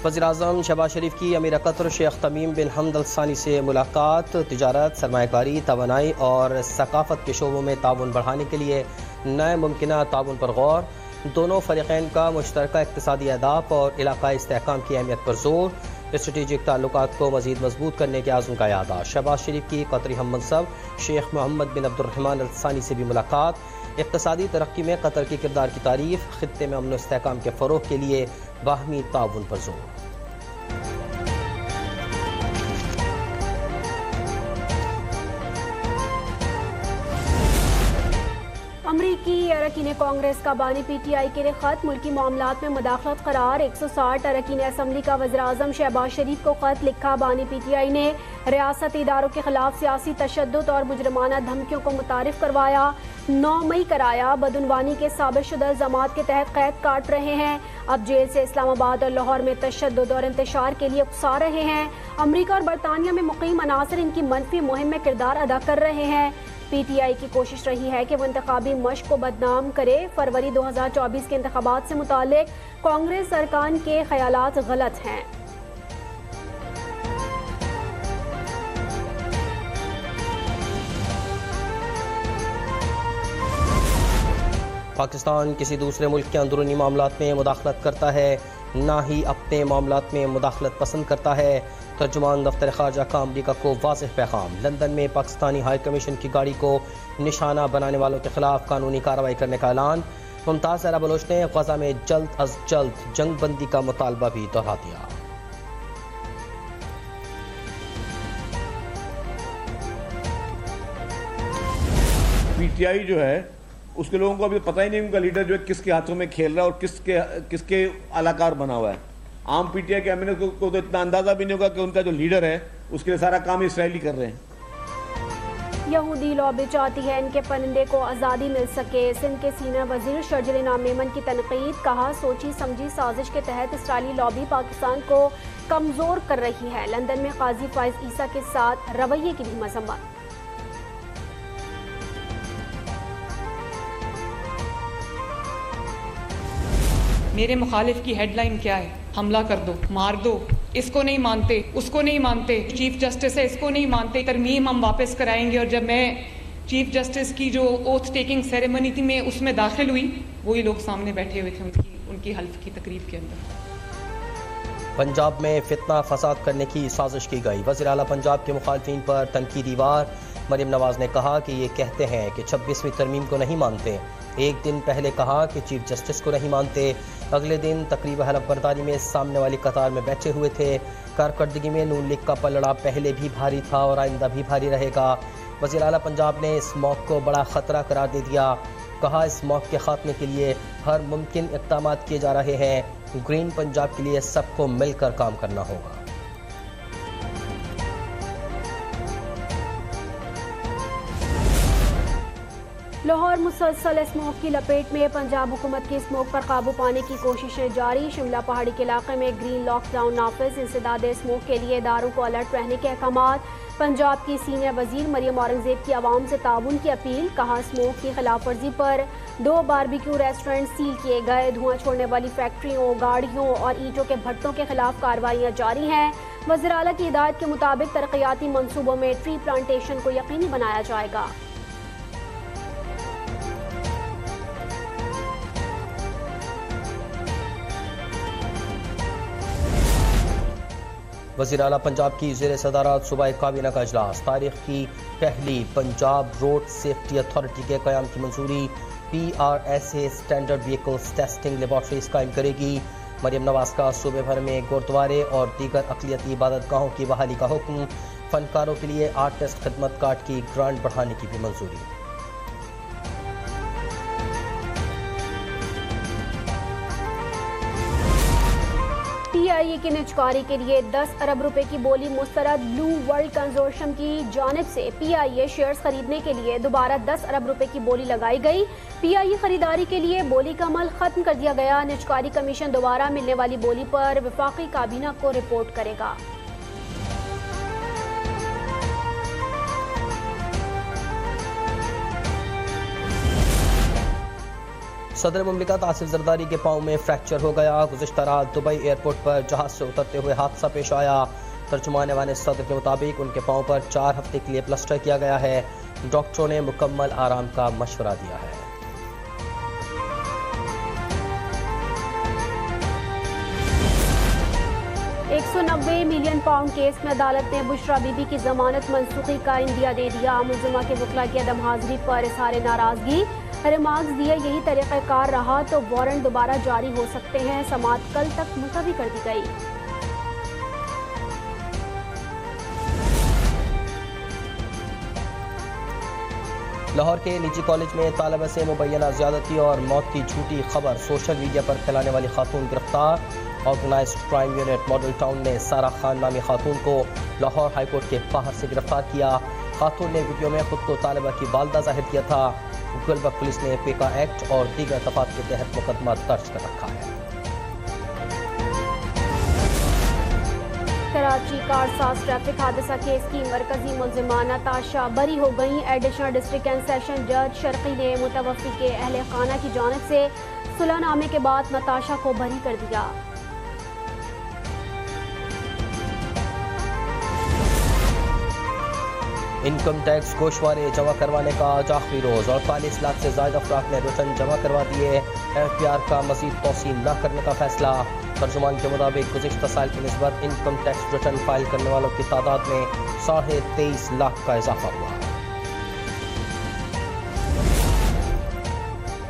وزیراعظم شہباز شریف کی امیر قطر شیخ تمیم بن حمد الثانی سے ملاقات۔ تجارت، سرمایہ کاری، توانائی اور ثقافت کے شعبوں میں تعاون بڑھانے کے لیے نئے ممکنہ تعاون پر غور۔ دونوں فریقین کا مشترکہ اقتصادی اہداف اور علاقائی استحکام کی اہمیت پر زور۔ اسٹریٹجک تعلقات کو مزید مضبوط کرنے کے عزم کا اعادہ۔ شہباز شریف کی قطری ہم منصب شیخ محمد بن عبد الرحمن الثانی سے بھی ملاقات۔ اقتصادی ترقی میں قطر کی کردار کی تعریف۔ خطے میں امن و استحکام کے فروغ کے لیے باہمی تعاون پر زور۔ امریکی اراکین کانگریس کا بانی پی ٹی آئی کے لیے خط، ملکی معاملات میں مداخلت قرار۔ 160 اراکین اسمبلی کا وزیراعظم شہباز شریف کو خط لکھا۔ بانی پی ٹی آئی نے ریاستی اداروں کے خلاف سیاسی تشدد اور مجرمانہ دھمکیوں کو متعارف کروایا۔ 9 مئی کرایا۔ بدعنوانی کے ثابت شدہ الزامات کے تحت قید کاٹ رہے ہیں۔ اب جیل سے اسلام آباد اور لاہور میں تشدد اور انتشار کے لیے اکسا رہے ہیں۔ امریکہ اور برطانیہ میں مقیم عناصر ان کی منفی مہم میں کردار ادا کر رہے ہیں۔ پی ٹی آئی کی کوشش رہی ہے کہ وہ انتخابی مشق کو بدنام کرے۔ فروری 2024 کے انتخابات سے متعلق کانگریس ارکان کے خیالات غلط ہیں۔ پاکستان کسی دوسرے ملک کے اندرونی معاملات میں مداخلت کرتا ہے، نہ ہی اپنے معاملات میں مداخلت پسند کرتا ہے۔ ترجمان دفتر خارجہ کا امریکہ کو واضح پیغام۔ لندن میں پاکستانی ہائی کمیشن کی گاڑی کو نشانہ بنانے والوں کے خلاف قانونی کارروائی کرنے کا اعلان۔ ممتاز زہرا بلوچ نے غزہ میں جلد از جلد جنگ بندی کا مطالبہ بھی دہرا دیا۔ پی ٹی آئی جو ہے اس کے لوگوں کو ابھی پتہ ہی نہیں ان کا لیڈر جو ہے کس کے ہاتھوں میں کھیل رہا ہے اور کس کے اعلیٰ بنا ہوا ہے۔ عام پی ٹی آئی کے امین کو تو اتنا اندازہ بھی نہیں ہوگا کہ ان کا جو لیڈر ہے اس کے لیے سارا کام اسرائیلی کر رہے ہیں۔ یہودی لابی چاہتی ہے ان کے پرندے کو آزادی مل سکے۔ سندھ کے سینئر وزیر شرجیل انعام میمن کی تنقید۔ کہا سوچی سمجھی سازش کے تحت اسرائیلی لابی پاکستان کو کمزور کر رہی ہے۔ لندن میں قاضی فائز عیسیٰ کے ساتھ رویے کی بھی مذمت۔ میرے مخالف کی ہیڈ لائن کیا ہے؟ حملہ کر دو، مار دو، اس کو نہیں مانتے، اس کو نہیں مانتے، چیف جسٹس ہے اس کو نہیں مانتے، ترمیم ہم واپس کرائیں گے۔ اور جب میں چیف جسٹس کی جو اوتھ ٹیکنگ سیریمنی تھی میں اس میں داخل ہوئی، وہی لوگ سامنے بیٹھے ہوئے تھے ان کی حلف کی تقریب کے اندر۔ پنجاب میں فتنہ فساد کرنے کی سازش کی گئی۔ وزیر اعلیٰ پنجاب کے مخالفین پر تنقیدی وار۔ مریم نواز نے کہا کہ یہ کہتے ہیں کہ 26ویں ترمیم کو نہیں مانتے۔ ایک دن پہلے کہا کہ چیف جسٹس کو نہیں مانتے، اگلے دن تقریب حلف برداری میں سامنے والی قطار میں بیٹھے ہوئے تھے۔ کارکردگی میں نون لیگ کا پلڑا پہلے بھی بھاری تھا اور آئندہ بھی بھاری رہے گا۔ وزیر اعلیٰ پنجاب نے اس موت کو بڑا خطرہ قرار دے دیا۔ کہا اس موت کے خاتمے کے لیے ہر ممکن اقدامات کیے جا رہے ہیں۔ گرین پنجاب کے لیے سب کو مل کر کام کرنا ہوگا۔ لاہور مسلسل اسموگ کی لپیٹ میں، پنجاب حکومت کی اسموگ پر قابو پانے کی کوششیں جاری۔ شملہ پہاڑی کے علاقے میں گرین لاک ڈاؤن نافذ۔ انسداد اسموگ کے لیے اداروں کو الرٹ رہنے کے احکامات۔ پنجاب کی سینئر وزیر مریم اورنگزیب کی عوام سے تعاون کی اپیل۔ کہا اسموگ کی خلاف ورزی پر 2 باربیکیو ریسٹورنٹ سیل کیے گئے۔ دھواں چھوڑنے والی فیکٹریوں، گاڑیوں اور اینٹوں کے بھٹوں کے خلاف کارروائیاں جاری ہیں۔ وزیر اعلیٰ کی ہدایت کے مطابق ترقیاتی منصوبوں میں ٹری پلانٹیشن کو یقینی بنایا جائے گا۔ وزیر اعلیٰ پنجاب کی زیر صدارت صوبائی کابینہ کا اجلاس۔ تاریخ کی پہلی پنجاب روڈ سیفٹی اتھارٹی کے قیام کی منظوری۔ PRSA standard vehicles testing laboratories قائم کرے گی۔ مریم نواز کا صوبے بھر میں گردوارے اور دیگر اقلیتی عبادت گاہوں کی بحالی کا حکم۔ فنکاروں کے لیے آرٹسٹ خدمت کارڈ کی گرانٹ بڑھانے کی بھی منظوری۔ PIA کی نجکاری کے لیے 10 ارب روپے کی بولی مسترد۔ بلو ورلڈ کنزورشیم کی جانب سے PIA شیئرز خریدنے کے لیے دوبارہ 10 ارب روپے کی بولی لگائی گئی۔ PIA خریداری کے لیے بولی کا عمل ختم کر دیا گیا۔ نجکاری کمیشن دوبارہ ملنے والی بولی پر وفاقی کابینہ کو رپورٹ کرے گا۔ صدر مملکت آصف زرداری کے پاؤں میں فریکچر ہو گیا. گزشتہ رات دبئی ایئرپورٹ پر جہاز سے اترتے ہوئے حادثہ پیش آیا. ترجمان ایوان صدر کے مطابق ان کے پاؤں پر 4 ہفتے کے لیے پلسٹر کیا گیا ہے. ڈاکٹروں نے مکمل آرام کا مشورہ دیا ہے. £190 ملین کیس میں عدالت نے بشرا بی بی کی ضمانت منسوخی کا عندیہ دے دیا. ملزمہ کے وکلاء کی عدم حاضری پر اظہار ناراضگی. ریمارکس دیے یہی طریقہ کار رہا تو وارنٹ دوبارہ جاری ہو سکتے ہیں. سماعت کل تک ملتوی کر دی گئی. لاہور کے نجی کالج میں طالبہ سے مبینہ زیادتی اور موت کی جھوٹی خبر سوشل میڈیا پر پھیلانے والی خاتون گرفتار. Organised crime unit Model Town نے سارہ خان نامی خاتون کو لاہور ہائی کورٹ کے باہر سے گرفتار کیا. خاتون نے ویڈیو میں خود کو طالبہ کی والدہ ظاہر کیا تھا. گلبرگ پولیس نے پیکا ایکٹ اور دیگر دفعات کے تحت مقدمہ درج کر رکھا ہے. کراچی کارساز ٹریفک حادثہ کیس کی مرکزی ملزمہ نتاشا بری ہو گئیں. ایڈیشنل ڈسٹرکٹ اینڈ سیشن جج شرقی نے متوفی کے اہل خانہ کی جانب سے صلح نامے کے بعد نتاشا کو بری کر دیا. انکم ٹیکس گوشوارے جمع کروانے کا آج آخری روز. 48 لاکھ سے زائد افراد نے ریٹرن جمع کروا دیے. FPR کا مزید توسیع نہ کرنے کا فیصلہ. ترجمان کے مطابق گزشتہ سال کی نسبت انکم ٹیکس ریٹرن فائل کرنے والوں کی تعداد میں 23.5 لاکھ کا اضافہ ہوا.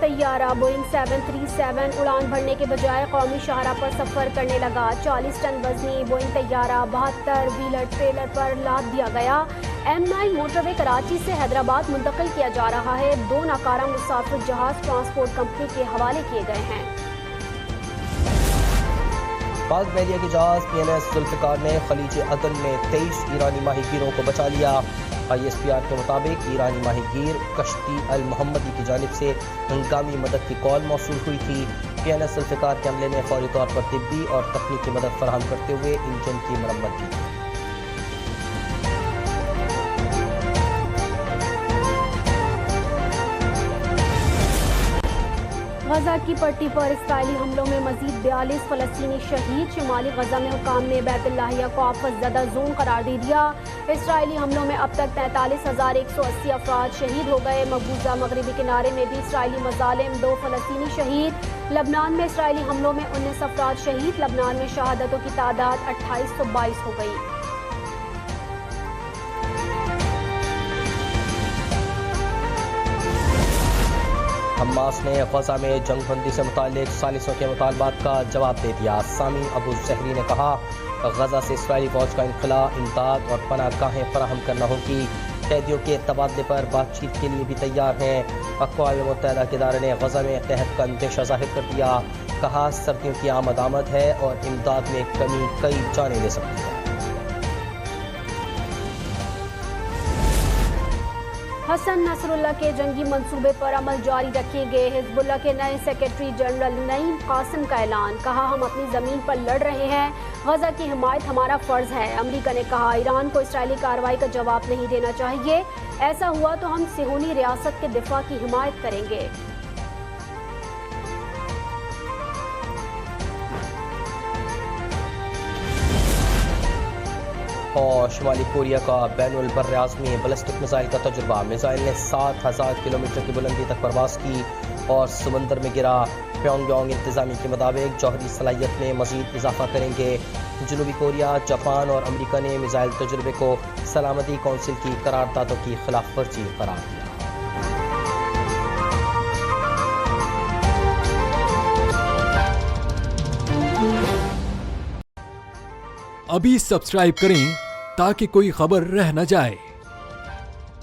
طیارہ بوئنگ 737 اڑان بھرنے کے بجائے قومی شاہراہ پر سفر کرنے لگا. 40 ٹن وزنی بوئنگ طیارہ 72 ویلر ٹریلر پر لاد دیا گیا. M9 موٹر وے کراچی سے حیدرآباد منتقل کیا جا رہا ہے. 2 ناکارہ مسافر جہاز ٹرانسپورٹ کمپنی کے حوالے کیے گئے ہیں. پاک بحریہ کے جہاز PNS ذوالفقار نے خلیج عدن میں 23 ایرانی ماہی گیروں کو بچا لیا. ISPR کے مطابق ایرانی ماہی گیر کشتی المحمدی کی جانب سے ہنگامی مدد کی کال موصول ہوئی تھی. PNS ذوالفقار کے عملے نے فوری طور پر طبی اور تکنیکی مدد فراہم کرتے ہوئے انجن کی مرمت کی. غزہ کی پٹی پر اسرائیلی حملوں میں مزید 42 فلسطینی شہید. شمالی غزہ میں حکام نے بیت اللہیہ کو آفت زدہ زون قرار دے دیا. اسرائیلی حملوں میں اب تک 43,180 افراد شہید ہو گئے. مقبوضہ مغربی کنارے میں بھی اسرائیلی مظالم. 2 فلسطینی شہید. لبنان میں اسرائیلی حملوں میں 19 افراد شہید. لبنان میں شہادتوں کی تعداد 2822 ہو گئی. حماس نے غزہ میں جنگ بندی سے متعلق ثالثوں کے مطالبات کا جواب دے دیا. سامی ابو زہری نے کہا غزہ سے اسرائیلی فوج کا انخلاء، امداد اور پناہ گاہیں فراہم کرنا ہوگی. قیدیوں کے تبادلے پر بات چیت کے لیے بھی تیار ہیں. اقوام متحدہ کے ادارے نے غزہ میں قحط کا اندیشہ ظاہر کر دیا. کہا سردیوں کی آمد ہے اور امداد میں کمی کئی جانیں لے سکتی ہے. حسن نصر اللہ کے جنگی منصوبے پر عمل جاری رکھیں گے. حزب اللہ کے نئے سیکرٹری جنرل نعیم قاسم کا اعلان. کہا ہم اپنی زمین پر لڑ رہے ہیں. غزہ کی حمایت ہمارا فرض ہے. امریکہ نے کہا ایران کو اسرائیلی کارروائی کا جواب نہیں دینا چاہیے. ایسا ہوا تو ہم صہیونی ریاست کے دفاع کی حمایت کریں گے. اور شمالی کوریا کا بین البراعظمی بیلسٹک میزائل کا تجربہ. میزائل نے 7,000 کلومیٹر کی بلندی تک پرواز کی اور سمندر میں گرا. پیونگ یانگ انتظامیہ کے مطابق جوہری صلاحیت میں مزید اضافہ کریں گے. جنوبی کوریا، جاپان اور امریکہ نے میزائل تجربے کو سلامتی کونسل کی قراردادوں کی خلاف ورزی قرار دیا. ابھی سبسکرائب کریں تاکہ کوئی خبر رہ نہ جائے.